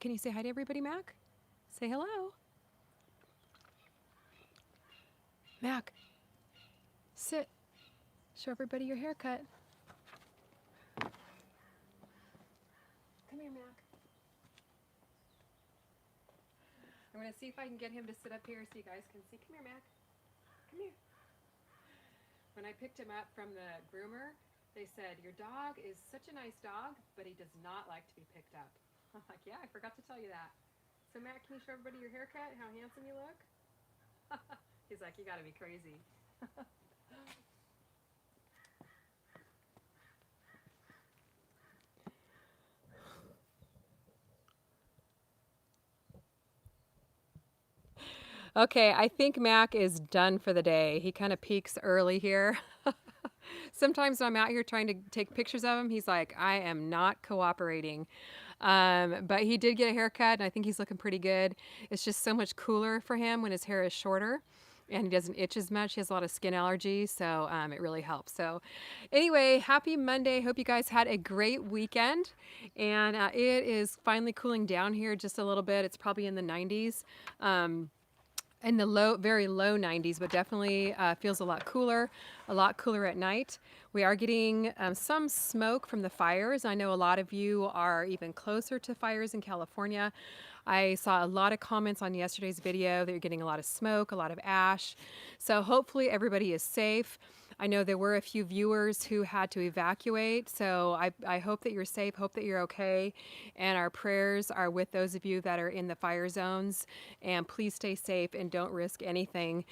Can you say hi to everybody, Mac? Say hello. Mac, sit. Show everybody your haircut. Come here, Mac. I'm going to see if I can get him to sit up here so you guys can see. Come here, Mac. Come here. When I picked him up from the groomer, they said, your dog is such a nice dog, but he does not like to be picked up. I'm like, yeah, I forgot to tell you that. So Matt, can you show everybody your haircut and how handsome you look? He's like, you gotta be crazy. Okay, I think Mac is done for the day. He kind of peaks early here. Sometimes when I'm out here trying to take pictures of him, he's like, I am not cooperating. But he did get a haircut, and I think he's looking pretty good. It's just so much cooler for him when his hair is shorter, and he doesn't itch as much. He has a lot of skin allergies, so it really helps. So anyway, happy Monday. Hope you guys had a great weekend. And it is finally cooling down here just a little bit. It's probably in the 90s. In the very low 90s, but definitely feels a lot cooler at night. We are getting some smoke from the fires. I know a lot of you are even closer to fires in California. I saw a lot of comments on yesterday's video that you're getting a lot of smoke, a lot of ash. So hopefully everybody is safe. I know there were a few viewers who had to evacuate, so I hope that you're safe, hope that you're okay, and our prayers are with those of you that are in the fire zones, and please stay safe and don't risk anything.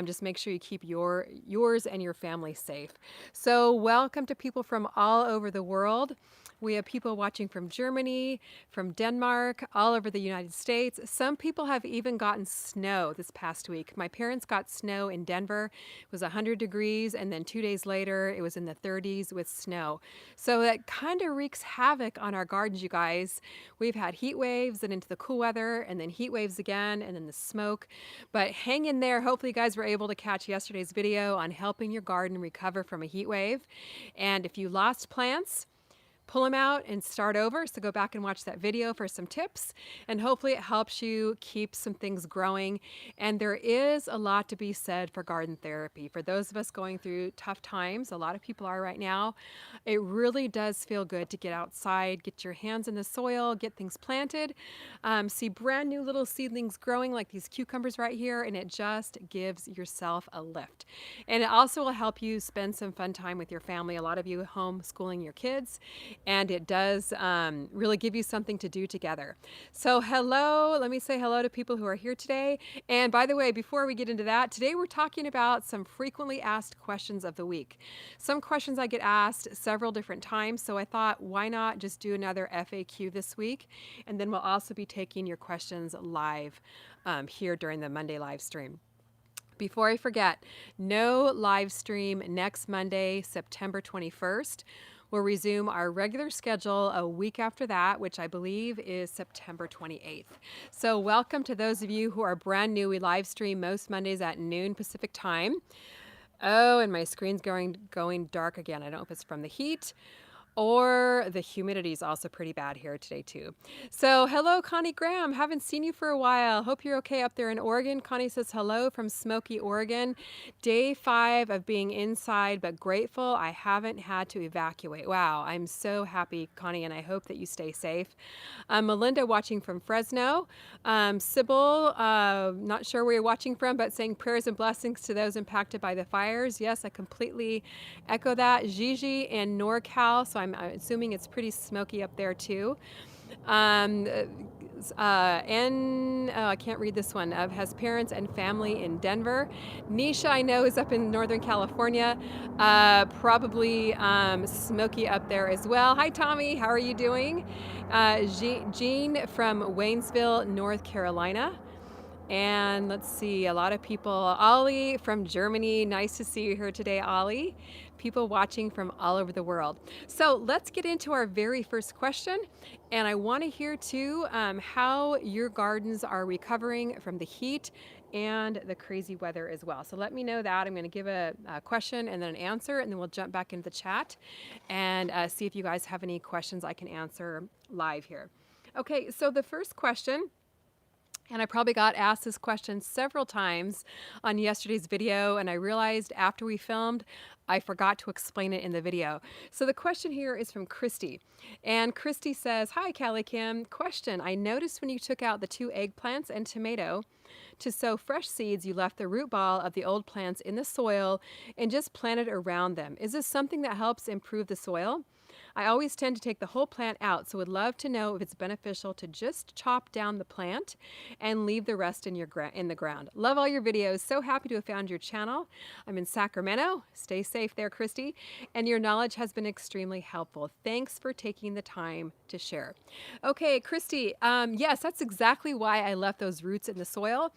Just make sure you keep yours and your family safe. So welcome to people from all over the world. We have people watching from Germany, from Denmark, all over the United States. Some people have even gotten snow this past week. My parents got snow in Denver. It was 100 degrees, and then 2 days later, it was in the 30s with snow. So that kind of wreaks havoc on our gardens, you guys. We've had heat waves and into the cool weather, and then heat waves again, and then the smoke. But hang in there. Hopefully you guys were able to catch yesterday's video on helping your garden recover from a heat wave. And if you lost plants, pull them out and start over. So go back and watch that video for some tips, and hopefully it helps you keep some things growing. And there is a lot to be said for garden therapy. For those of us going through tough times, a lot of people are right now, it really does feel good to get outside, get your hands in the soil, get things planted, see brand new little seedlings growing like these cucumbers right here, and it just gives yourself a lift. And it also will help you spend some fun time with your family. A lot of you homeschooling your kids, and it does really give you something to do together. So hello, let me say hello to people who are here today. And by the way, before we get into that, today we're talking about some frequently asked questions of the week. Some questions I get asked several different times, so I thought, why not just do another FAQ this week? And then we'll also be taking your questions live here during the Monday live stream. Before I forget, no live stream next Monday, September 21st. We'll resume our regular schedule a week after that, which I believe is September 28th. So welcome to those of you who are brand new. We live stream most Mondays at noon Pacific time. Oh, and my screen's going dark again. I don't know if it's from the heat or the humidity is also pretty bad here today too. So hello, Connie Graham. Haven't seen you for a while. Hope you're okay up there in Oregon. Connie says hello from Smoky, Oregon. Day 5 of being inside, but grateful I haven't had to evacuate. Wow, I'm so happy, Connie, and I hope that you stay safe. Melinda watching from Fresno. Sybil, not sure where you're watching from, but saying prayers and blessings to those impacted by the fires. Yes, I completely echo that. Gigi in NorCal, so I'm assuming it's pretty smoky up there too. I can't read this one, has parents and family in Denver. Nisha, I know, is up in Northern California, probably smoky up there as well. Hi, Tommy, how are you doing? Jean from Waynesville, North Carolina. And let's see, a lot of people. Ollie from Germany, nice to see you here today, Ollie. People watching from all over the world. So let's get into our very first question. And I want to hear too how your gardens are recovering from the heat and the crazy weather as well. So let me know that. I'm going to give a question and then an answer, and then we'll jump back into the chat and see if you guys have any questions I can answer live here. Okay, so the first question, and I probably got asked this question several times on yesterday's video, and I realized after we filmed, I forgot to explain it in the video. So the question here is from Christy. And Christy says, "Hi, CaliKim. Question, I noticed when you took out the 2 eggplants and tomato to sow fresh seeds, you left the root ball of the old plants in the soil and just planted around them. Is this something that helps improve the soil? I always tend to take the whole plant out, so would love to know if it's beneficial to just chop down the plant and leave the rest in the ground. Love all your videos. So happy to have found your channel. I'm in Sacramento. Stay safe there, Christy. And your knowledge has been extremely helpful. Thanks for taking the time to share." Okay, Christy, yes, that's exactly why I left those roots in the soil.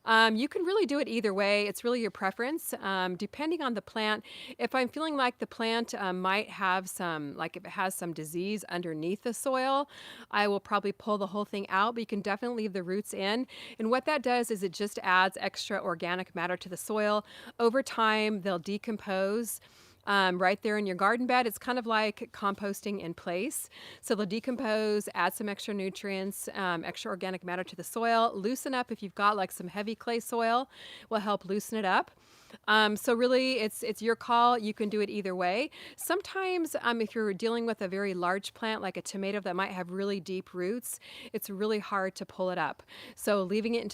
You can really do it either way. It's really your preference. Depending on the plant, if I'm feeling like the plant might have some, like if it has some disease underneath the soil, I will probably pull the whole thing out, but you can definitely leave the roots in. And what that does is it just adds extra organic matter to the soil. Over time, they'll decompose. Right there in your garden bed. It's kind of like composting in place. So they'll decompose, add some extra nutrients, extra organic matter to the soil, loosen up if you've got like some heavy clay soil, will help loosen it up. So really, it's your call. You can do it either way. Sometimes, if you're dealing with a very large plant like a tomato that might have really deep roots, it's really hard to pull it up. So leaving it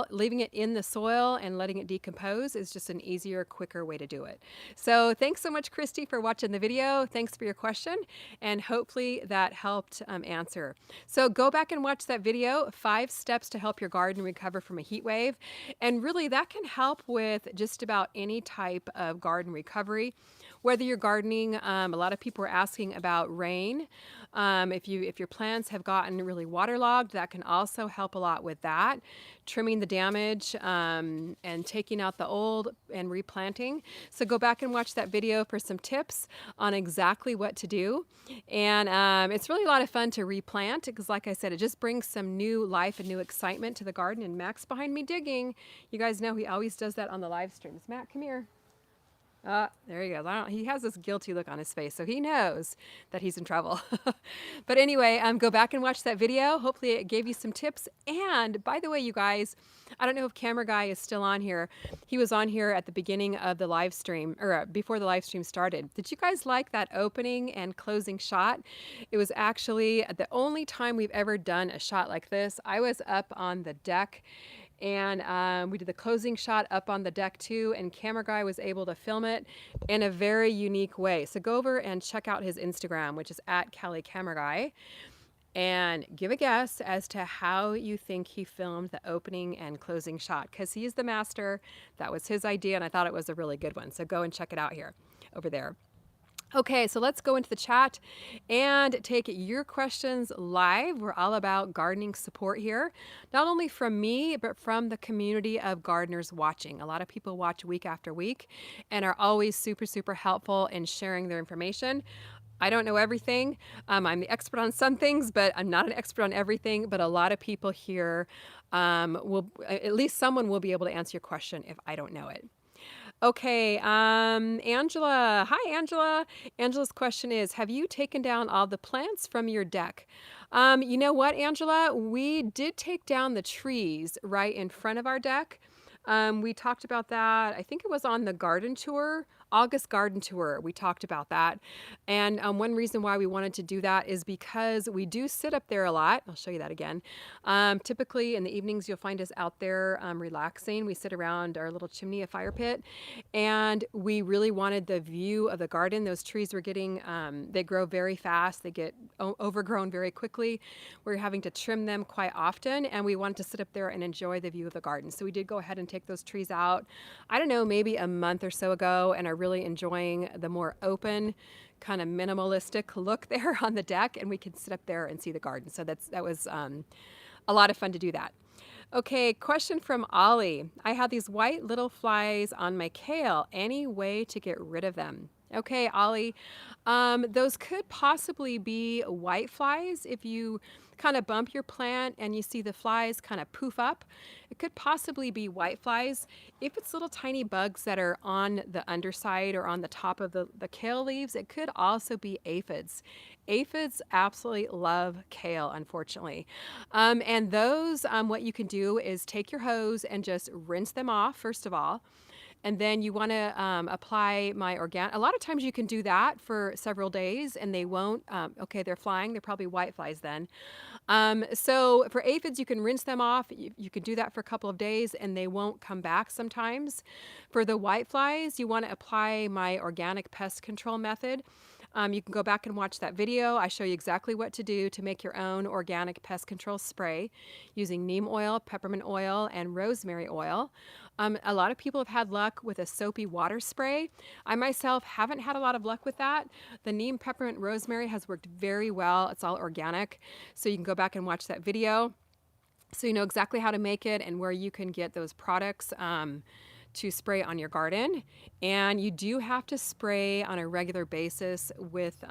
leaving it in the soil and letting it decompose is just an easier, quicker way to do it. So thanks so much, Christy, for watching the video. Thanks for your question, and hopefully that helped answer. So go back and watch that video, 5 steps to help your garden recover from a heat wave. And really that can help with just about any type of garden recovery. Whether you're gardening, a lot of people are asking about rain. If your plants have gotten really waterlogged, that can also help a lot with that. Trimming the damage and taking out the old and replanting. So go back and watch that video for some tips on exactly what to do. And it's really a lot of fun to replant because, like I said, it just brings some new life and new excitement to the garden. And Mac's behind me digging. You guys know he always does that on the live streams. Mac, come here. There he goes. He has this guilty look on his face, so he knows that he's in trouble. But anyway, go back and watch that video. Hopefully it gave you some tips. And by the way, you guys, I don't know if Camera Guy is still on here. He was on here at the beginning of the live stream, or before the live stream started. Did you guys like that opening and closing shot? It was actually the only time we've ever done a shot like this. I was up on the deck, and we did the closing shot up on the deck too, and Camera Guy was able to film it in a very unique way. So go over and check out his Instagram, which is at CaliKim, and give a guess as to how you think he filmed the opening and closing shot, because he's the master. That was his idea, and I thought it was a really good one. So go and check it out here, over there. Okay, so let's go into the chat and take your questions live. We're all about gardening support here, not only from me, but from the community of gardeners watching. A lot of people watch week after week and are always super, super helpful in sharing their information. I don't know everything. I'm the expert on some things, but I'm not an expert on everything. But a lot of people here at least someone will be able to answer your question if I don't know it. Okay, Angela. Hi, Angela. Angela's question is, have you taken down all the plants from your deck? You know what, Angela? We did take down the trees right in front of our deck. We talked about that. I think it was on the garden tour, August garden tour. We talked about that. And one reason why we wanted to do that is because we do sit up there a lot. I'll show you that again. Typically in the evenings, you'll find us out there relaxing. We sit around our little chimney, a fire pit, and we really wanted the view of the garden. Those trees were getting, they grow very fast. They get overgrown very quickly. We're having to trim them quite often, and we wanted to sit up there and enjoy the view of the garden. So we did go ahead and take those trees out, I don't know, maybe a month or so ago, and are really enjoying the more open, kind of minimalistic look there on the deck, and we can sit up there and see the garden. So that was a lot of fun to do that. Okay, question from Ollie. I have these white little flies on my kale. Any way to get rid of them? Okay, Ollie. Those could possibly be white flies. If you kind of bump your plant and you see the flies kind of poof up, it could possibly be white flies. If it's little tiny bugs that are on the underside or on the top of the kale leaves, it could also be aphids. Aphids absolutely love kale, unfortunately. And those, what you can do is take your hose and just rinse them off, first of all. And then you want to apply my organic. A lot of times you can do that for several days and they won't. Okay, they're flying. They're probably white flies then. So for aphids, you can rinse them off. You can do that for a couple of days and they won't come back sometimes. For the white flies, you want to apply my organic pest control method. You can go back and watch that video. I show you exactly what to do to make your own organic pest control spray using neem oil, peppermint oil, and rosemary oil. A lot of people have had luck with a soapy water spray. I myself haven't had a lot of luck with that. The neem, peppermint, rosemary has worked very well. It's all organic. So you can go back and watch that video so you know exactly how to make it and where you can get those products to spray on your garden. And you do have to spray on a regular basis with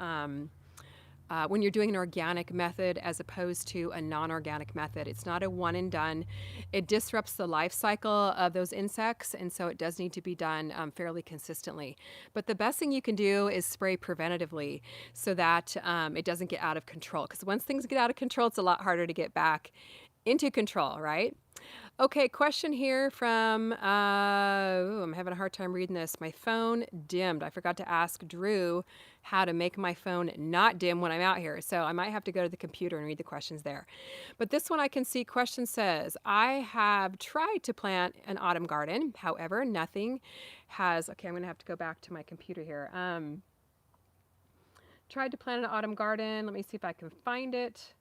when you're doing an organic method as opposed to a non-organic method. It's not a one and done. It disrupts the life cycle of those insects, and so it does need to be done fairly consistently. But the best thing you can do is spray preventatively so that it doesn't get out of control. Because once things get out of control, it's a lot harder to get back into control, right? Okay, question here from, I'm having a hard time reading this. My phone dimmed. I forgot to ask Drew how to make my phone not dim when I'm out here. So I might have to go to the computer and read the questions there. But this one I can see, question says, I have tried to plant an autumn garden. However, nothing has, okay, I'm going to have to go back to my computer here. Tried to plant an autumn garden. Let me see if I can find it.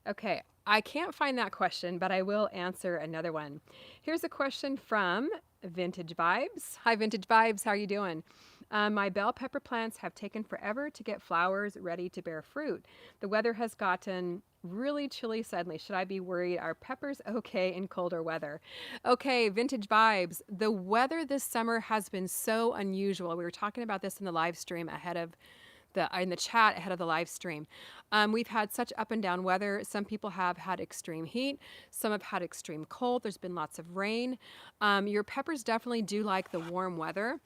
Okay, I can't find that question, but I will answer another one. Here's a question from Vintage Vibes. Hi, Vintage Vibes. How are you doing? My bell pepper plants have taken forever to get flowers ready to bear fruit. The weather has gotten really chilly suddenly. Should I be worried? Are peppers okay in colder weather? Okay, Vintage Vibes. The weather this summer has been so unusual. We were talking about this in the live stream ahead of in the chat ahead of the live stream. We've had such up and down weather. Some people have had extreme heat. Some have had extreme cold. There's been lots of rain. Your peppers definitely do like the warm weather.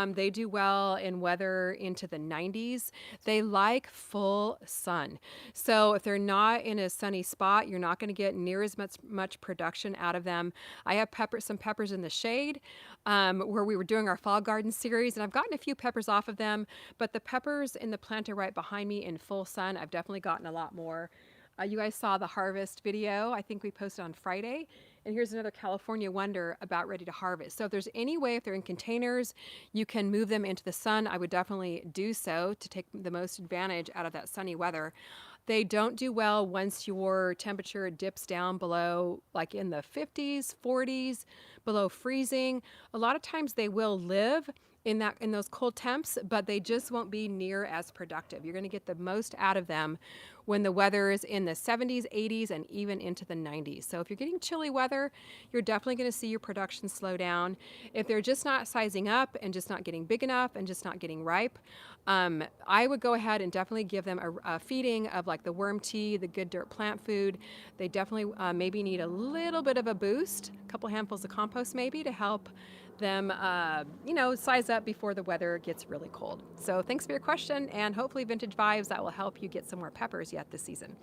They do well in weather into the 90s. They like full sun. So if they're not in a sunny spot, you're not going to get near as much production out of them. I have some peppers in the shade where we were doing our fall garden series, and I've gotten a few peppers off of them, but the peppers in the planter right behind me in full sun, I've definitely gotten a lot more. You guys saw the harvest video, I think we posted on Friday. And here's another California wonder about ready to harvest. So if there's any way, if they're in containers, you can move them into the sun, I would definitely do so to take the most advantage out of that sunny weather. They don't do well once your temperature dips down below, like in the 50s, 40s, below freezing. A lot of times they will live in those cold temps, but they just won't be near as productive. You're going to get the most out of them when the weather is in the 70s, 80s, and even into the 90s. So if you're getting chilly weather, you're definitely going to see your production slow down. If they're just not sizing up and just not getting big enough and just not getting ripe, I would go ahead and definitely give them a feeding of like the worm tea, the good dirt plant food. They definitely maybe need a little bit of a boost, a couple handfuls of compost maybe to help them, size up before the weather gets really cold. So thanks for your question, and hopefully Vintage Vibes, that will help you get some more peppers yet this season.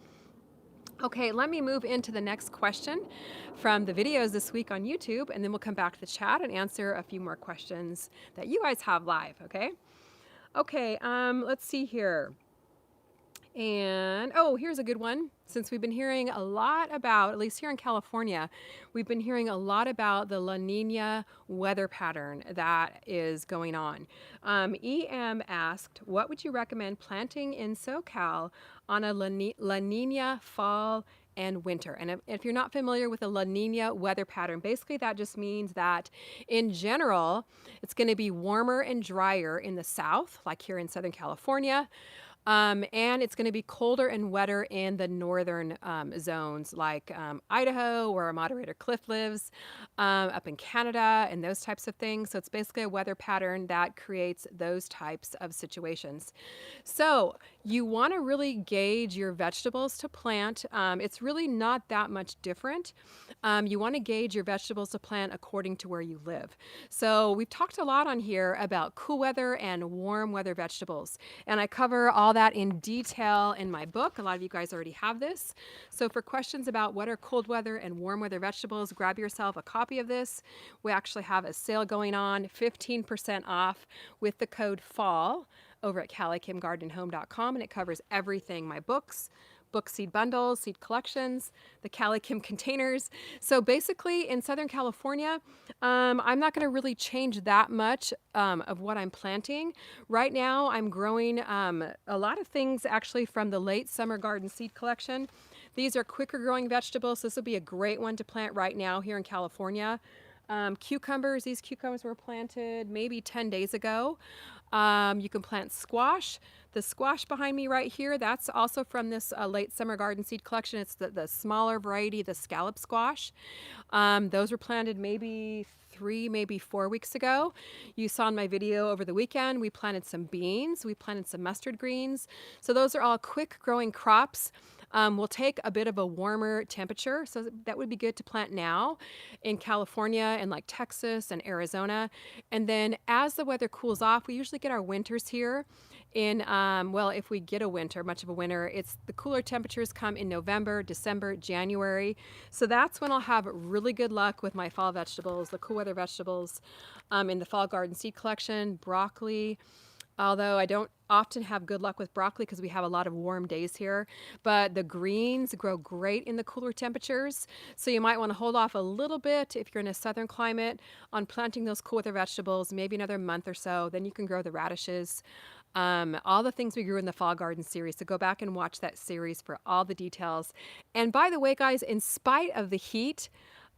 Okay, let me move into the next question from the videos this week on YouTube, and then we'll come back to the chat and answer a few more questions that you guys have live, okay? Okay, let's see here. And, here's a good one. Since we've been hearing a lot about, at least here in California, we've been hearing a lot about the La Nina weather pattern that is going on. EM asked, what would you recommend planting in SoCal on a La Nina fall and winter? And if you're not familiar with the La Nina weather pattern, basically that just means that in general, it's going to be warmer and drier in the south, like here in Southern California. And it's going to be colder and wetter in the northern zones like Idaho, where our moderator Cliff lives, up in Canada, and those types of things. So it's basically a weather pattern that creates those types of situations. So you want to really gauge your vegetables to plant. It's really not that much different. You want to gauge your vegetables to plant according to where you live. So we've talked a lot on here about cool weather and warm weather vegetables. And I cover all that in detail in my book. A lot of you guys already have this. So for questions about what are cold weather and warm weather vegetables, grab yourself a copy of this. We actually have a sale going on, 15% off with the code FALL over at CaliKimGardenHome.com, and it covers everything: my books, book seed bundles, seed collections, the CaliKim containers. So basically in Southern California, I'm not going to really change that much of what I'm planting. Right now I'm growing a lot of things actually from the late summer garden seed collection. These are quicker growing vegetables. This will be a great one to plant right now here in California. Cucumbers, these cucumbers were planted maybe 10 days ago. You can plant squash. The squash behind me right here, that's also from this late summer garden seed collection. It's the smaller variety, the scallop squash. Those were planted maybe 3, maybe 4 weeks ago. You saw in my video over the weekend, we planted some beans, we planted some mustard greens. So those are all quick growing crops. Will take a bit of a warmer temperature, so that would be good to plant now in California and like Texas and Arizona. And then as the weather cools off, we usually get our winters here in, well, if we get a winter, much of a winter, it's the cooler temperatures come in November, December, January. So that's when I'll have really good luck with my fall vegetables, the cool weather vegetables in the fall garden seed collection, broccoli. Although I don't often have good luck with broccoli because we have a lot of warm days here, but the greens grow great in the cooler temperatures. So you might want to hold off a little bit if you're in a southern climate on planting those cool weather vegetables, maybe another month or so. Then you can grow the radishes, all the things we grew in the fall garden series. So go back and watch that series for all the details. And by the way, guys, in spite of the heat,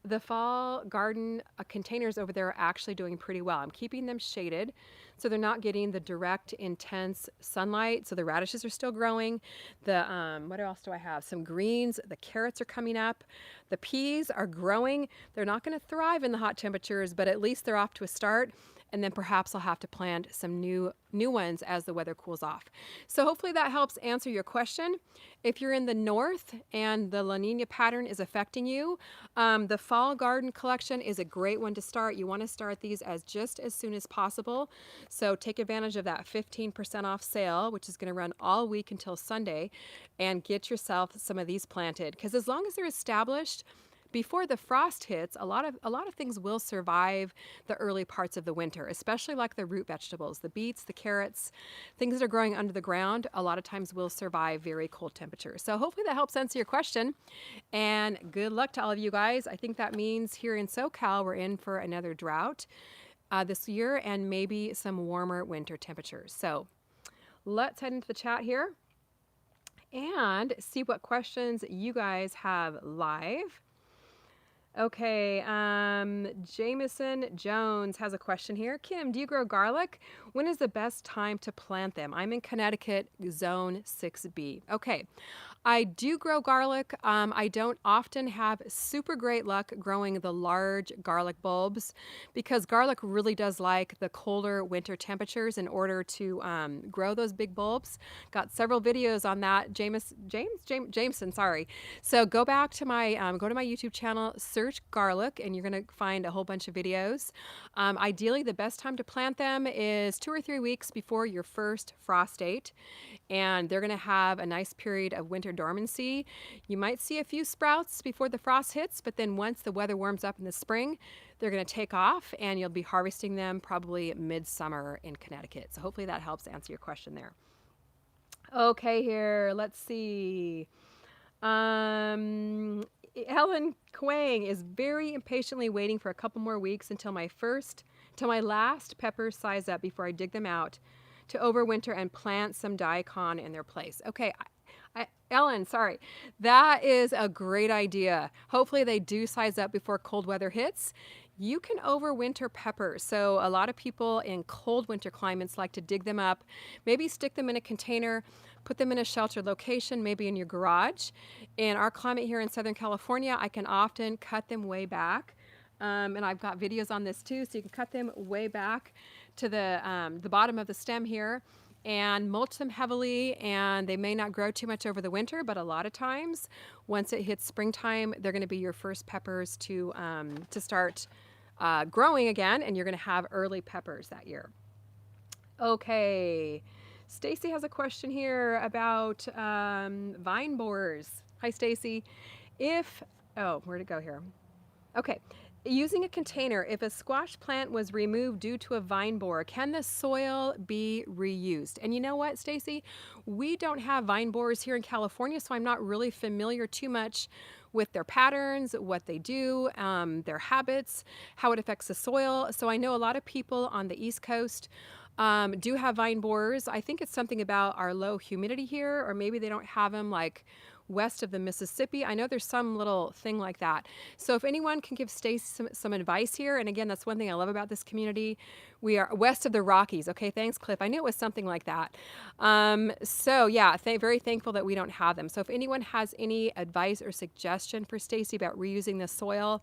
the fall garden containers over there are actually doing pretty well. I'm keeping them shaded so they're not getting the direct, intense sunlight. So the radishes are still growing. The what else do I have? Some greens. The carrots are coming up. The peas are growing. They're not going to thrive in the hot temperatures, but at least they're off to a start. And then perhaps I'll have to plant some new ones as the weather cools off. So hopefully that helps answer your question. If you're in the north and the La Nina pattern is affecting you, the fall garden collection is a great one to start. You want to start these just as soon as possible. So take advantage of that 15% off sale, which is going to run all week until Sunday, and get yourself some of these planted. Because as long as they're established, before the frost hits, a lot of things will survive the early parts of the winter, especially like the root vegetables, the beets, the carrots, things that are growing under the ground, a lot of times will survive very cold temperatures. So hopefully that helps answer your question, and good luck to all of you guys. I think that means here in SoCal, we're in for another drought this year and maybe some warmer winter temperatures. So let's head into the chat here and see what questions you guys have live. Okay, Jameson Jones has a question here. Kim, do you grow garlic? When is the best time to plant them? I'm in Connecticut, zone 6B. Okay, I do grow garlic. I don't often have super great luck growing the large garlic bulbs because garlic really does like the colder winter temperatures in order to grow those big bulbs. Got several videos on that. Jameson, sorry. So go back to my, go to my YouTube channel, search garlic, and you're going to find a whole bunch of videos. Ideally, the best time to plant them is 2 or 3 weeks before your first frost date, and they're going to have a nice period of winter dormancy. You might see a few sprouts before the frost hits, but then once the weather warms up in the spring, they're going to take off, and you'll be harvesting them probably midsummer in Connecticut. So hopefully that helps answer your question there. Okay, here, let's see. Helen Quang is very impatiently waiting for a couple more weeks until my last peppers size up before I dig them out to overwinter and plant some daikon in their place. Okay, Ellen, sorry. That is a great idea. Hopefully they do size up before cold weather hits. You can overwinter peppers. So a lot of people in cold winter climates like to dig them up, maybe stick them in a container, put them in a sheltered location, maybe in your garage. In our climate here in Southern California, I can often cut them way back. And I've got videos on this too, so you can cut them way back to the bottom of the stem here and mulch them heavily, and they may not grow too much over the winter, but a lot of times once it hits springtime, they're going to be your first peppers to start growing again, and you're going to have early peppers that year. Okay, Stacy has a question here about vine borers. Hi, Stacy. Where'd it go here? Okay. Using a container, if a squash plant was removed due to a vine borer, can the soil be reused? And you know what, Stacy? We don't have vine borers here in California, so I'm not really familiar too much with their patterns, what they do, their habits, how it affects the soil. So I know a lot of people on the East Coast do have vine borers. I think it's something about our low humidity here, or maybe they don't have them like west of the Mississippi. I know there's some little thing like that. So if anyone can give Stacy some advice here, and again, that's one thing I love about this community. We are west of the Rockies. Okay, thanks, Cliff. I knew it was something like that. So yeah, very thankful that we don't have them. So if anyone has any advice or suggestion for Stacy about reusing the soil,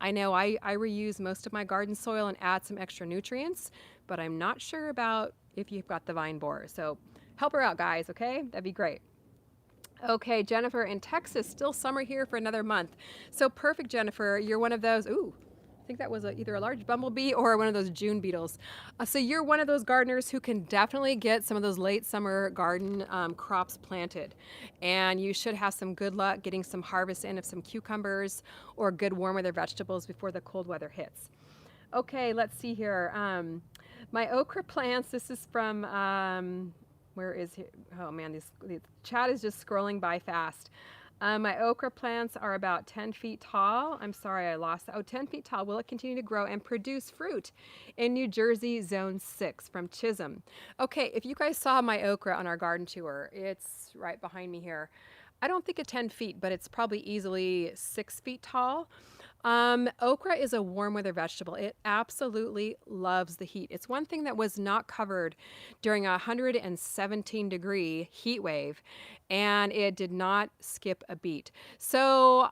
I know I reuse most of my garden soil and add some extra nutrients, but I'm not sure about if you've got the vine borer. So help her out, guys, okay? That'd be great. Okay, Jennifer in Texas, still summer here for another month. So perfect, Jennifer. You're one of those, I think that was either a large bumblebee or one of those June beetles. So you're one of those gardeners who can definitely get some of those late summer garden crops planted. And you should have some good luck getting some harvest in of some cucumbers or good warm weather vegetables before the cold weather hits. Okay, let's see here. My okra plants, this is from, where is he? Oh man, the chat is just scrolling by fast. My okra plants are about 10 feet tall. I'm sorry, I lost that. 10 feet tall. Will it continue to grow and produce fruit? In New Jersey, Zone 6 from Chisholm. Okay, if you guys saw my okra on our garden tour, it's right behind me here. I don't think it's 10 feet, but it's probably easily 6 feet tall. Okra is a warm weather vegetable. It absolutely loves the heat. It's one thing that was not covered during a 117 degree heat wave, and it did not skip a beat. So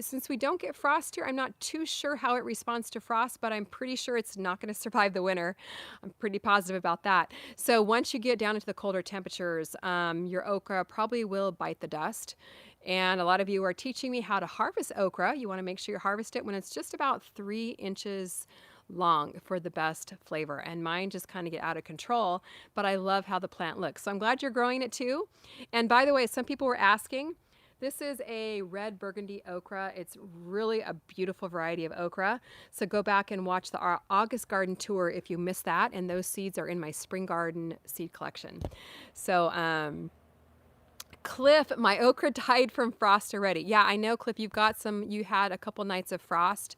since we don't get frost here, I'm not too sure how it responds to frost, but I'm pretty sure it's not going to survive the winter. I'm pretty positive about that. So once you get down into the colder temperatures, your okra probably will bite the dust. And a lot of you are teaching me how to harvest okra. You want to make sure you harvest it when it's just about 3 inches long for the best flavor. And mine just kind of get out of control, but I love how the plant looks. So I'm glad you're growing it too. And by the way, some people were asking, this is a red burgundy okra. It's really a beautiful variety of okra. So go back and watch our August garden tour if you missed that. And those seeds are in my spring garden seed collection. So, Cliff, my okra died from frost already. Yeah, I know, Cliff, you had a couple nights of frost.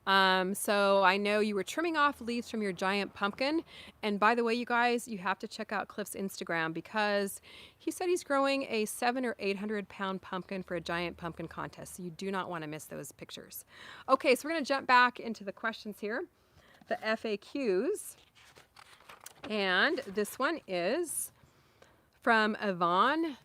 So I know you were trimming off leaves from your giant pumpkin. And by the way, you guys, you have to check out Cliff's Instagram because he said he's growing a 700 or 800 pound pumpkin for a giant pumpkin contest. So you do not want to miss those pictures. Okay, so we're going to jump back into the questions here, the FAQs. And this one is from Yvonne.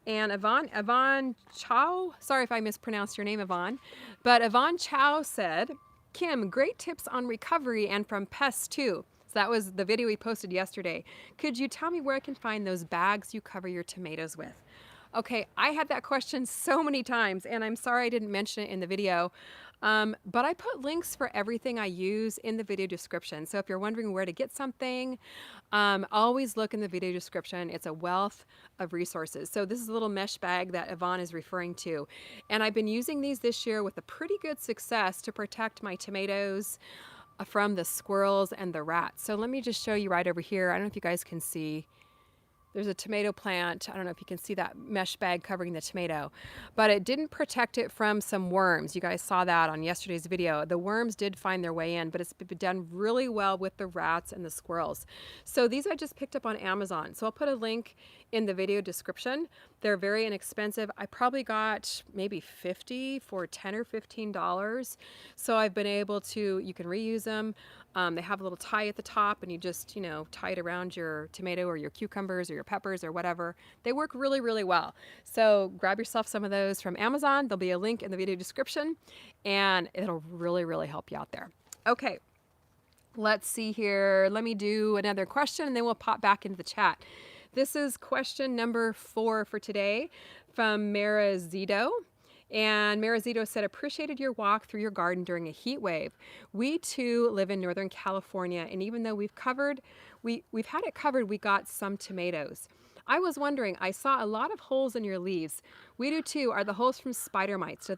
And Yvonne Chow, sorry if I mispronounced your name, Yvonne, but Yvonne Chow said, Kim, great tips on recovery and from pests too. So that was the video we posted yesterday. Could you tell me where I can find those bags you cover your tomatoes with? Okay, I had that question so many times, and I'm sorry I didn't mention it in the video, but I put links for everything I use in the video description. So if you're wondering where to get something, always look in the video description. It's a wealth of resources. So this is a little mesh bag that Yvonne is referring to, and I've been using these this year with a pretty good success to protect my tomatoes from the squirrels and the rats. So let me just show you right over here. I don't know if you guys can see. There's a tomato plant. I don't know if you can see that mesh bag covering the tomato, but it didn't protect it from some worms. You guys saw that on yesterday's video. The worms did find their way in, but it's been done really well with the rats and the squirrels. So these I just picked up on Amazon. So I'll put a link in the video description. They're very inexpensive. I probably got maybe 50 for $10 or $15. So I've been able to, you can reuse them. They have a little tie at the top, and you just, you know, tie it around your tomato or your cucumbers or your peppers or whatever. They work really, really well. So grab yourself some of those from Amazon. There'll be a link in the video description, and it'll really, really help you out there. Okay, let's see here. Let me do another question, and then we'll pop back into the chat. This is question number 4 for today from Mara Zito. And Marizito said, appreciated your walk through your garden during a heat wave. We too live in Northern California, and even though we've had it covered, we got some tomatoes. I was wondering, I saw a lot of holes in your leaves. We do too. Are the holes from spider mites?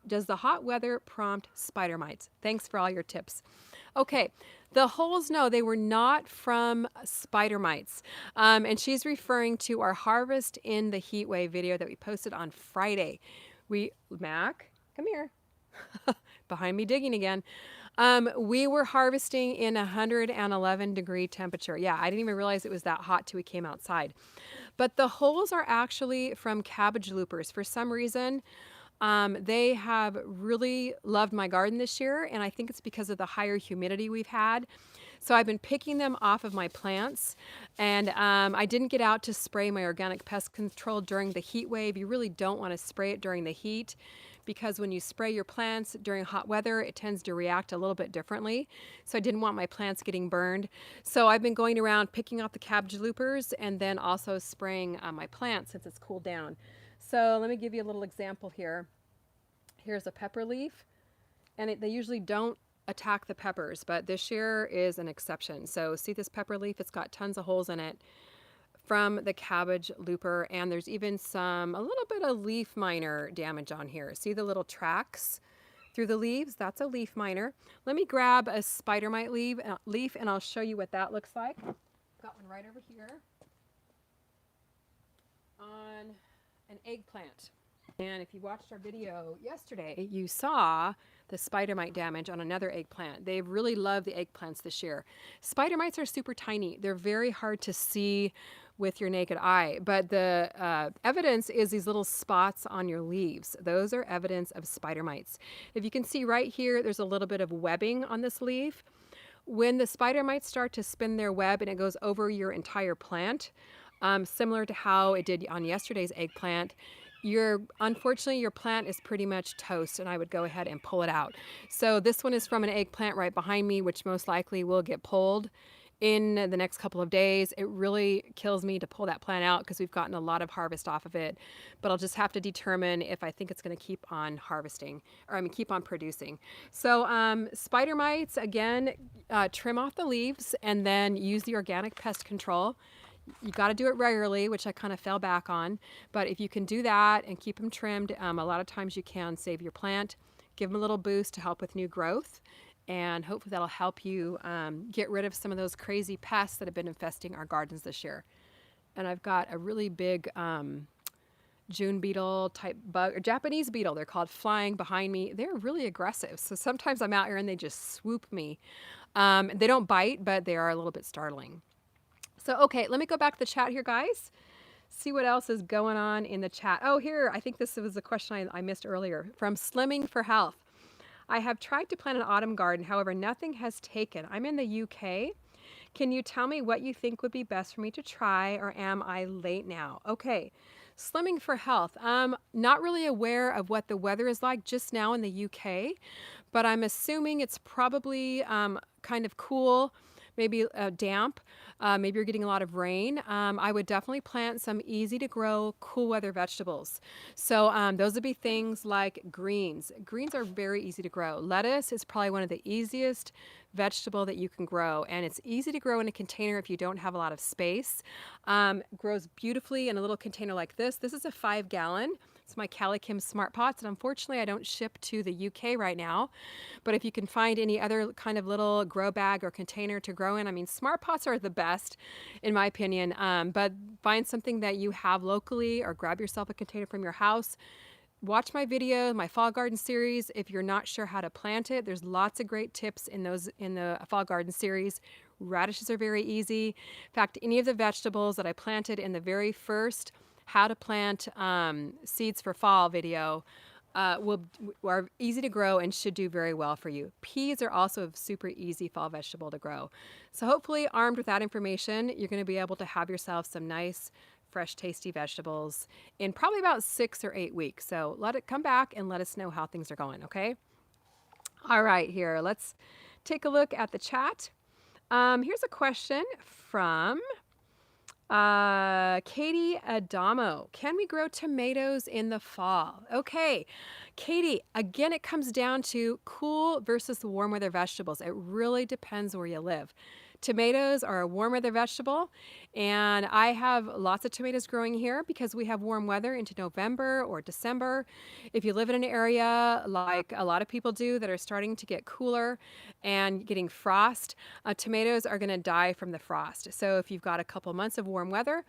Does the hot weather prompt spider mites? Thanks for all your tips. Okay, the holes, no, they were not from spider mites. And she's referring to our harvest in the heat wave video that we posted on Friday. Mac, come here. Behind me digging again. We were harvesting in 111 degree temperature. Yeah, I didn't even realize it was that hot till we came outside. But the holes are actually from cabbage loopers. For some reason, they have really loved my garden this year, and I think it's because of the higher humidity we've had. So I've been picking them off of my plants, and I didn't get out to spray my organic pest control during the heat wave. You really don't want to spray it during the heat, because when you spray your plants during hot weather, it tends to react a little bit differently. So I didn't want my plants getting burned. So I've been going around picking off the cabbage loopers and then also spraying my plants since it's cooled down. So let me give you a little example here. Here's a pepper leaf, and they usually don't attack the peppers, but this year is an exception. So see this pepper leaf? It's got tons of holes in it from the cabbage looper, and there's even a little bit of leaf miner damage on here. See the little tracks through the leaves? That's a leaf miner. Let me grab a spider mite leaf and I'll show you what that looks like. Got one right over here on an eggplant. And if you watched our video yesterday, you saw the spider mite damage on another eggplant. They really love the eggplants this year. Spider mites are super tiny. They're very hard to see with your naked eye, but the evidence is these little spots on your leaves. Those are evidence of spider mites. If you can see right here, there's a little bit of webbing on this leaf. When the spider mites start to spin their web and it goes over your entire plant, similar to how it did on yesterday's eggplant, unfortunately your plant is pretty much toast, and I would go ahead and pull it out. So this one is from an eggplant right behind me, which most likely will get pulled in the next couple of days. It really kills me to pull that plant out because we've gotten a lot of harvest off of it, but I'll just have to determine if I think it's going to keep on keep on producing. So spider mites, again, trim off the leaves and then use the organic pest control. You got to do it regularly, which I kind of fell back on. But if you can do that and keep them trimmed, a lot of times you can save your plant, give them a little boost to help with new growth, and hopefully that'll help you get rid of some of those crazy pests that have been infesting our gardens this year. And I've got a really big June beetle type bug, or Japanese beetle, they're called, flying behind me. They're really aggressive. So sometimes I'm out here and they just swoop me. They don't bite, but they are a little bit startling. So, okay, let me go back to the chat here, guys. See what else is going on in the chat. Oh, here, I think this was a question I missed earlier from Slimming for Health. I have tried to plant an autumn garden, however, nothing has taken. I'm in the UK. Can you tell me what you think would be best for me to try, or am I late now? Okay, Slimming for Health. Not really aware of what the weather is like just now in the UK, but I'm assuming it's probably kind of cool, maybe damp. Maybe you're getting a lot of rain. I would definitely plant some easy to grow, cool weather vegetables. So those would be things like greens. Greens are very easy to grow. Lettuce is probably one of the easiest vegetable that you can grow, and it's easy to grow in a container if you don't have a lot of space. Grows beautifully in a little container like this. This is a 5-gallon. It's my CaliKim Smart Pots, and unfortunately I don't ship to the UK right now. But if you can find any other kind of little grow bag or container to grow in, I mean, Smart Pots are the best in my opinion, but find something that you have locally or grab yourself a container from your house. Watch my video, my fall garden series. If you're not sure how to plant it, there's lots of great tips in the fall garden series. Radishes are very easy. In fact, any of the vegetables that I planted in the very first how to plant seeds for fall video, are easy to grow and should do very well for you. Peas are also a super easy fall vegetable to grow. So hopefully, armed with that information, you're going to be able to have yourself some nice, fresh, tasty vegetables in probably about 6 or 8 weeks. So let it come back and let us know how things are going, okay? All right, here, let's take a look at the chat. Here's a question from Katie Adamo. Can we grow tomatoes in the fall? Okay, Katie, again, it comes down to cool versus warm weather vegetables. It really depends where you live. Tomatoes are a warm weather vegetable, and I have lots of tomatoes growing here because we have warm weather into November or December. If you live in an area like a lot of people do that are starting to get cooler and getting frost, tomatoes are going to die from the frost. So if you've got a couple months of warm weather,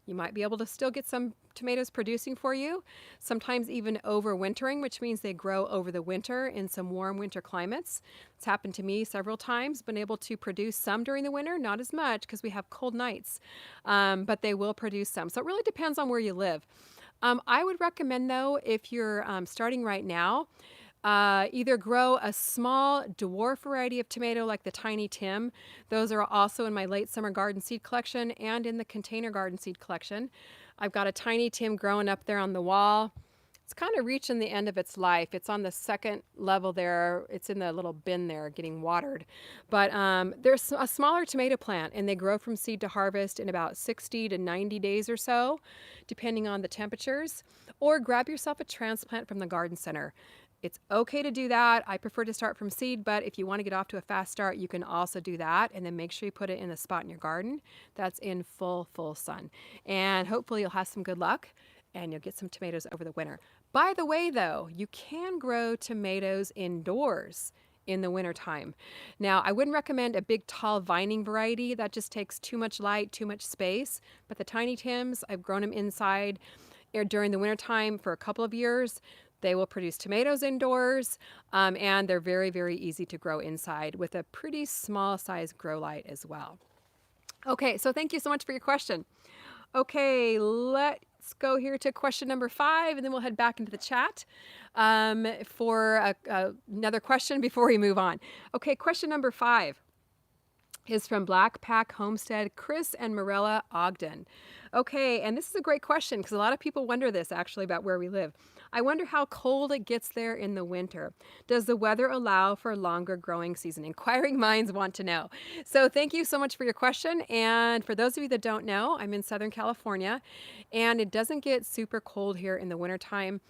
you might be able to still get some tomatoes producing for you, sometimes even overwintering, which means they grow over the winter in some warm winter climates. It's happened to me several times, been able to produce some during the winter, not as much because we have cold nights, but they will produce some. So it really depends on where you live. I would recommend, though, if you're starting right now, either grow a small dwarf variety of tomato like the Tiny Tim. Those are also in my late summer garden seed collection and in the container garden seed collection. I've got a Tiny Tim growing up there on the wall. It's kind of reaching the end of its life. It's on the second level there. It's in the little bin there getting watered. But there's a smaller tomato plant, and they grow from seed to harvest in about 60 to 90 days or so, depending on the temperatures. Or grab yourself a transplant from the garden center. It's okay to do that. I prefer to start from seed, but if you want to get off to a fast start, you can also do that. And then make sure you put it in a spot in your garden that's in full sun. And hopefully you'll have some good luck and you'll get some tomatoes over the winter. By the way, though, you can grow tomatoes indoors in the wintertime. Now, I wouldn't recommend a big, tall vining variety. That just takes too much light, too much space. But the Tiny Tims, I've grown them inside during the wintertime for a couple of years. They will produce tomatoes indoors, and they're very easy to grow inside with a pretty small size grow light as well. Okay, so thank you so much for your question. Okay, let's go here to question number 5, and then we'll head back into the chat for another question before we move on. Okay, question number 5 is from Black Pack Homestead, Chris and Morella Ogden. Okay, and this is a great question because a lot of people wonder this actually about where we live. I wonder how cold it gets there in the winter. Does the weather allow for a longer growing season? Inquiring minds want to know. So thank you so much for your question. And for those of you that don't know, I'm in Southern California, and it doesn't get super cold here in the wintertime.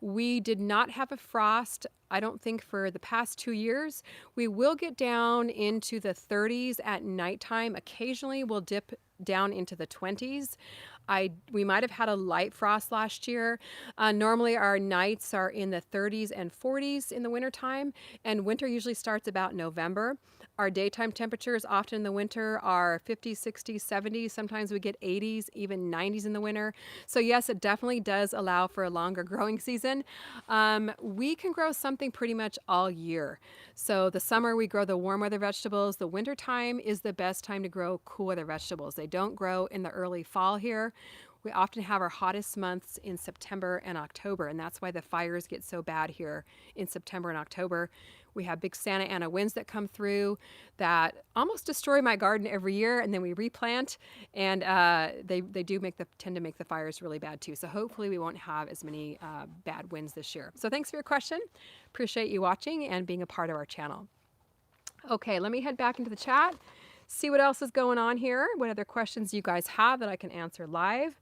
We did not have a frost, I don't think, for the past 2 years. We will get down into the 30s at nighttime. Occasionally we'll dip down into the 20s. We might have had a light frost last year. Normally our nights are in the 30s and 40s in the wintertime, and winter usually starts about November. Our daytime temperatures often in the winter are 50s, 60s, 70s. Sometimes we get 80s, even 90s in the winter. So yes, it definitely does allow for a longer growing season. We can grow something pretty much all year. So the summer we grow the warm weather vegetables. The winter time is the best time to grow cool weather vegetables. They don't grow in the early fall here. We often have our hottest months in September and October, and that's why the fires get so bad here in September and October. We have big Santa Ana winds that come through that almost destroy my garden every year, and then we replant, and they tend to make the fires really bad too. So hopefully we won't have as many bad winds this year. So thanks for your question. Appreciate you watching and being a part of our channel. Okay, let me head back into the chat, see what else is going on here, what other questions you guys have that I can answer live.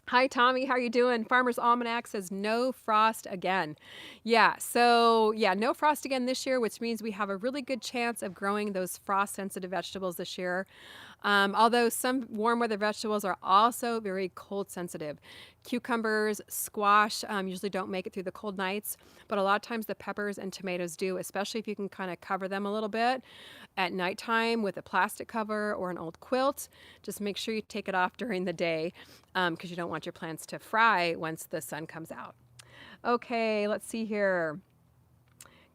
Hi, Tommy. How are you doing? Farmer's Almanac says no frost again. Yeah, so no frost again this year, which means we have a really good chance of growing those frost-sensitive vegetables this year. Although some warm weather vegetables are also very cold sensitive. Cucumbers, squash usually don't make it through the cold nights, but a lot of times the peppers and tomatoes do, especially if you can kind of cover them a little bit at nighttime with a plastic cover or an old quilt. Just make sure you take it off during the day because you don't want your plants to fry once the sun comes out. Okay, let's see here.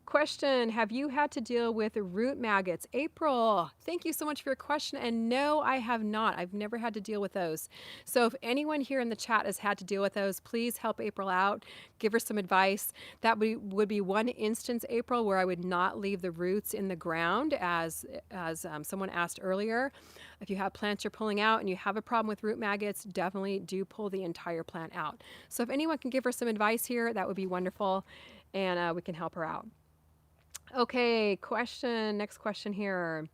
Question, have you had to deal with root maggots? April, thank you so much for your question. And no, I have not. I've never had to deal with those. So if anyone here in the chat has had to deal with those, please help April out. Give her some advice. That would be one instance, April, where I would not leave the roots in the ground, as someone asked earlier. If you have plants you're pulling out and you have a problem with root maggots, definitely do pull the entire plant out. So if anyone can give her some advice here, that would be wonderful, and we can help her out. Okay, next question here.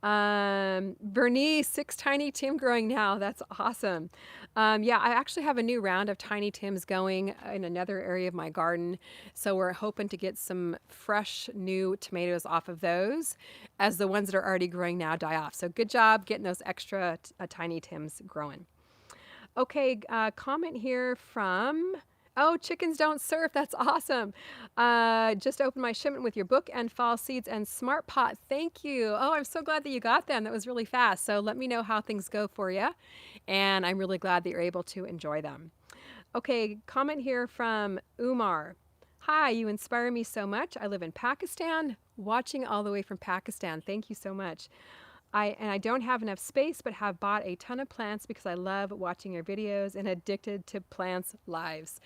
Bernice, 6 tiny Tim growing now. That's awesome. Yeah, I actually have a new round of tiny Tims going in another area of my garden. So we're hoping to get some fresh new tomatoes off of those as the ones that are already growing now die off. So good job getting those extra tiny Tims growing. Okay, comment here from... Oh, chickens don't surf. That's awesome. Just opened my shipment with your book and fall seeds and smart pot. Thank you. Oh, I'm so glad that you got them. That was really fast. So let me know how things go for you. And I'm really glad that you're able to enjoy them. Okay, comment here from Umar. Hi, you inspire me so much. I live in Pakistan, watching all the way from Pakistan. Thank you so much. I don't have enough space, but have bought a ton of plants because I love watching your videos and addicted to plants' lives.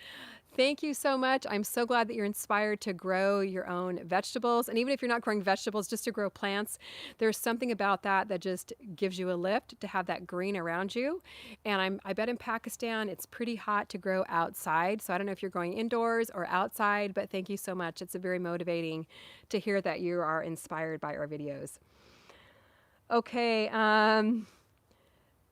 Thank you so much. I'm so glad that you're inspired to grow your own vegetables. And even if you're not growing vegetables, just to grow plants, there's something about that that just gives you a lift to have that green around you. And I bet in Pakistan, it's pretty hot to grow outside. So I don't know if you're growing indoors or outside, but thank you so much. It's very motivating to hear that you are inspired by our videos. Okay,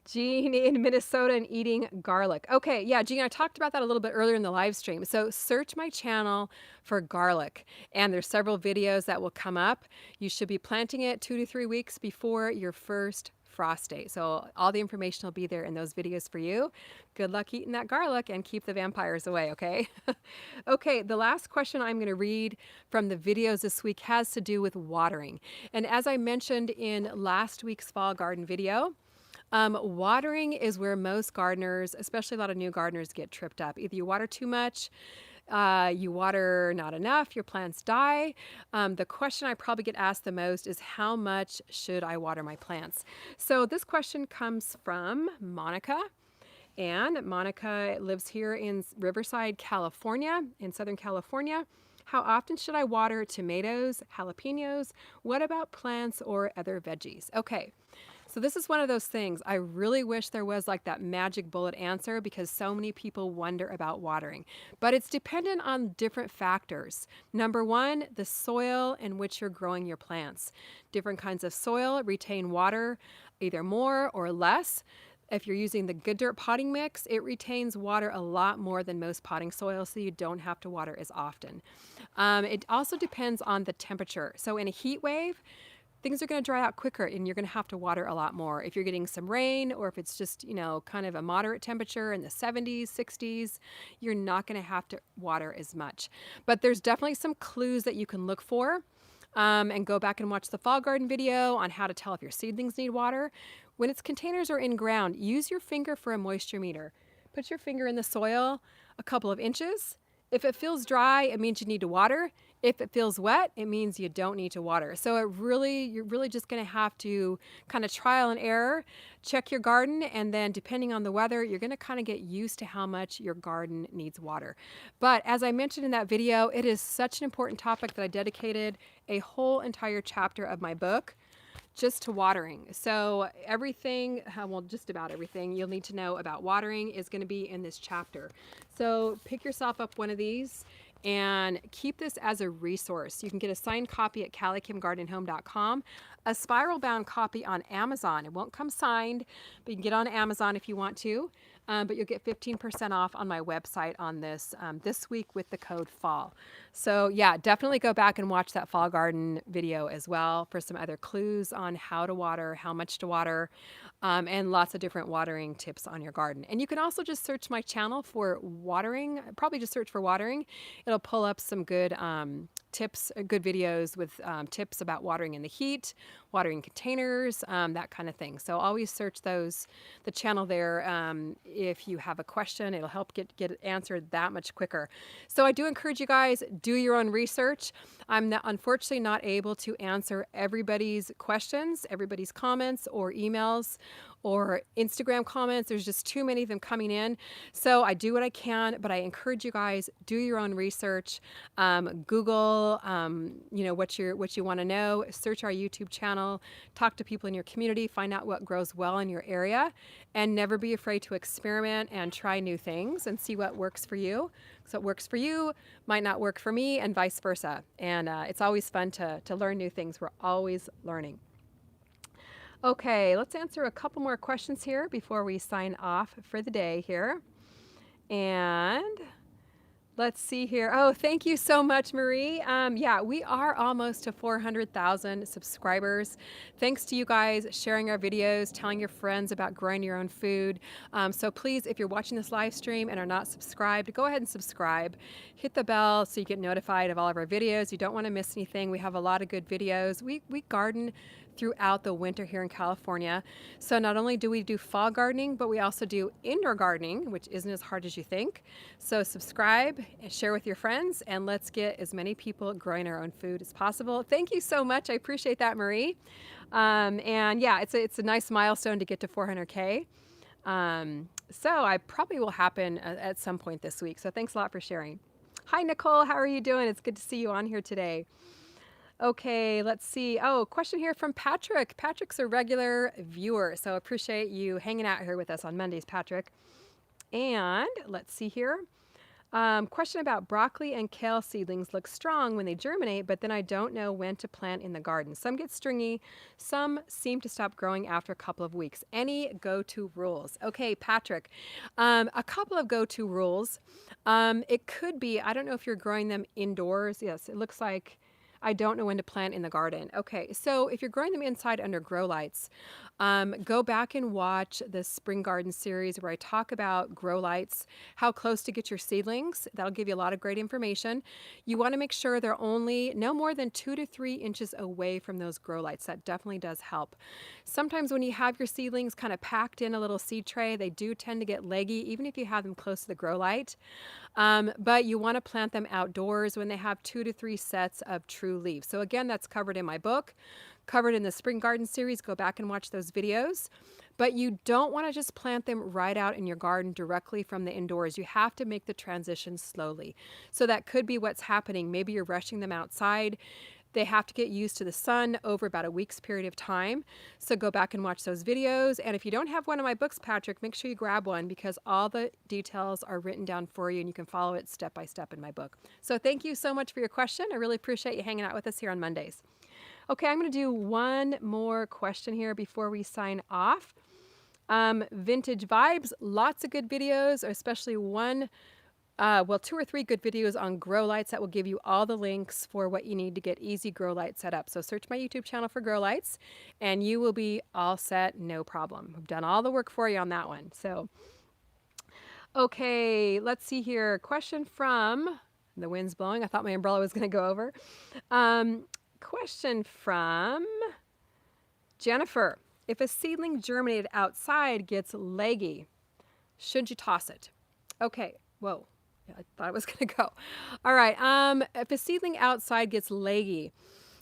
Jean in Minnesota and eating garlic. Okay, yeah, Jean, I talked about that a little bit earlier in the live stream. So search my channel for garlic, and there's several videos that will come up. You should be planting it 2 to 3 weeks before your first frost date. So all the information will be there in those videos for you. Good luck eating that garlic and keep the vampires away, okay? Okay, the last question I'm going to read from the videos this week has to do with watering. And as I mentioned in last week's fall garden video, watering is where most gardeners, especially a lot of new gardeners, get tripped up. Either you water too much, you water not enough, your plants die. The question I probably get asked the most is, how much should I water my plants? So this question comes from Monica. And Monica lives here in Riverside, California, in Southern California. How often should I water tomatoes, jalapenos? What about plants or other veggies? Okay. So this is one of those things. I really wish there was like that magic bullet answer, because so many people wonder about watering. But it's dependent on different factors. Number one, the soil in which you're growing your plants. Different kinds of soil retain water either more or less. If you're using the Good Dirt potting mix, it retains water a lot more than most potting soil, so you don't have to water as often. It also depends on the temperature. So in a heat wave, things are going to dry out quicker and you're going to have to water a lot more. If you're getting some rain, or if it's just, kind of a moderate temperature in the 70s, 60s, you're not going to have to water as much. But there's definitely some clues that you can look for. And go back and watch the fall garden video on how to tell if your seedlings need water. When it's containers or in ground, use your finger for a moisture meter. Put your finger in the soil a couple of inches. If it feels dry, it means you need to water. If it feels wet, it means you don't need to water. So you're really just going to have to kind of trial and error, check your garden, and then depending on the weather, you're going to kind of get used to how much your garden needs water. But as I mentioned in that video, it is such an important topic that I dedicated a whole entire chapter of my book just to watering. So everything, well, just about everything you'll need to know about watering is going to be in this chapter. So pick yourself up one of these and keep this as a resource. You can get a signed copy at CaliKimGardenHome.com, a spiral bound copy on Amazon. It won't come signed, but you can get on Amazon if you want to. But you'll get 15% off on my website on this this week with the code FALL. So yeah, definitely go back and watch that fall garden video as well for some other clues on how to water, how much to water, and lots of different watering tips on your garden. And you can also just search my channel for watering, probably just search for watering. It'll pull up some good tips, good videos with tips about watering in the heat, watering containers, that kind of thing. So always search the channel there. If you have a question, it'll help get it answered that much quicker. So I do encourage you guys, do your own research. I'm unfortunately not able to answer everybody's questions, everybody's comments or emails or Instagram comments. There's just too many of them coming in. So I do what I can, but I encourage you guys, do your own research. Google, what you want to know. Search our YouTube channel. Talk to people in your community. Find out what grows well in your area. And never be afraid to experiment and try new things and see what works for you. So what works for you might not work for me and vice versa. And it's always fun to learn new things. We're always learning. Okay, let's answer a couple more questions here before we sign off for the day here. And let's see here. Oh, thank you so much, Marie. Yeah, we are almost to 400,000 subscribers. Thanks to you guys sharing our videos, telling your friends about growing your own food. So please, if you're watching this live stream and are not subscribed, go ahead and subscribe. Hit the bell so you get notified of all of our videos. You don't want to miss anything. We have a lot of good videos. We garden throughout the winter here in California. So not only do we do fall gardening, but we also do indoor gardening, which isn't as hard as you think. So subscribe and share with your friends, and let's get as many people growing our own food as possible. Thank you so much. I appreciate that, Marie. And yeah, it's a nice milestone to get to 400K. So I probably will happen at some point this week. So thanks a lot for sharing. Hi, Nicole. How are you doing? It's good to see you on here today. Okay, let's see. Oh, question here from Patrick. Patrick's a regular viewer, so appreciate you hanging out here with us on Mondays, Patrick. And let's see here. Question about broccoli and kale seedlings look strong when they germinate, but then I don't know when to plant in the garden. Some get stringy, some seem to stop growing after a couple of weeks. Any go-to rules? Okay, Patrick, a couple of go-to rules. It could be, I don't know if you're growing them indoors. Yes, it looks like I don't know when to plant in the garden. Okay, so if you're growing them inside under grow lights, go back and watch the Spring Garden series where I talk about grow lights, how close to get your seedlings. That'll give you a lot of great information. You want to make sure they're only no more than 2 to 3 inches away from those grow lights. That definitely does help. Sometimes when you have your seedlings kind of packed in a little seed tray, they do tend to get leggy, even if you have them close to the grow light. But you want to plant them outdoors when they have 2 to 3 sets of true leaves. So again, that's covered in my book, covered in the Spring Garden series. Go back and watch those videos. But you don't want to just plant them right out in your garden directly from the indoors. You have to make the transition slowly. So that could be what's happening. Maybe you're rushing them outside. They have to get used to the sun over about a week's period of time. So go back and watch those videos. And if you don't have one of my books, Patrick, make sure you grab one because all the details are written down for you and you can follow it step by step in my book. So thank you so much for your question. I really appreciate you hanging out with us here on Mondays. Okay, I'm going to do one more question here before we sign off. Vintage Vibes, lots of good videos, especially one 2 or 3 good videos on grow lights that will give you all the links for what you need to get easy grow lights set up. So search my YouTube channel for grow lights and you will be all set, no problem. I've done all the work for you on that one. So, okay, let's see here. Question from, the wind's blowing. I thought my umbrella was going to go over. Question from Jennifer. If a seedling germinated outside gets leggy, should you toss it? Okay, whoa. Yeah, I thought it was going to go. All right. If a seedling outside gets leggy,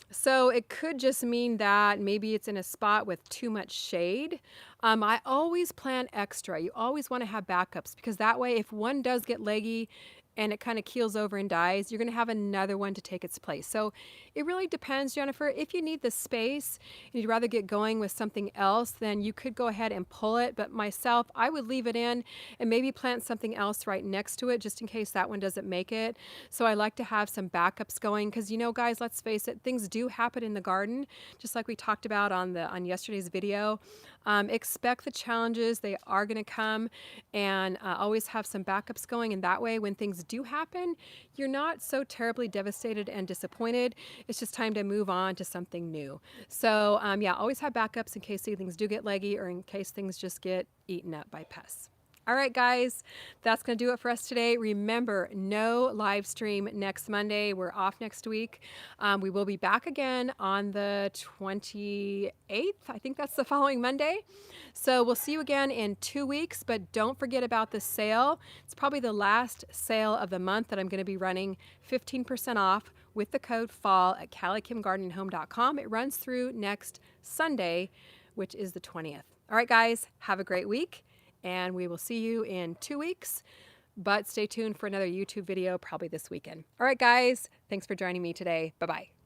so it could just mean that maybe it's in a spot with too much shade. I always plant extra. You always want to have backups because that way if one does get leggy and it kind of keels over and dies, you're going to have another one to take its place. So it really depends, Jennifer. If you need the space and you'd rather get going with something else, then you could go ahead and pull it. But myself, I would leave it in and maybe plant something else right next to it just in case that one doesn't make it. So I like to have some backups going because, you know, guys, let's face it, things do happen in the garden, just like we talked about on yesterday's video. Expect the challenges. They are going to come, and always have some backups going. And that way, when things do happen, you're not so terribly devastated and disappointed. It's just time to move on to something new. So yeah, always have backups in case seedlings do get leggy or in case things just get eaten up by pests. All right, guys, that's going to do it for us today. Remember, no live stream next Monday. We're off next week. We will be back again on the 28th. I think that's the following Monday. So we'll see you again in 2 weeks, but don't forget about the sale. It's probably the last sale of the month that I'm going to be running 15% off with the code FALL at CaliKimGardenandHome.com. It runs through next Sunday, which is the 20th. All right, guys, have a great week. And we will see you in 2 weeks, but stay tuned for another YouTube video probably this weekend. All right, guys, thanks for joining me today. Bye-bye.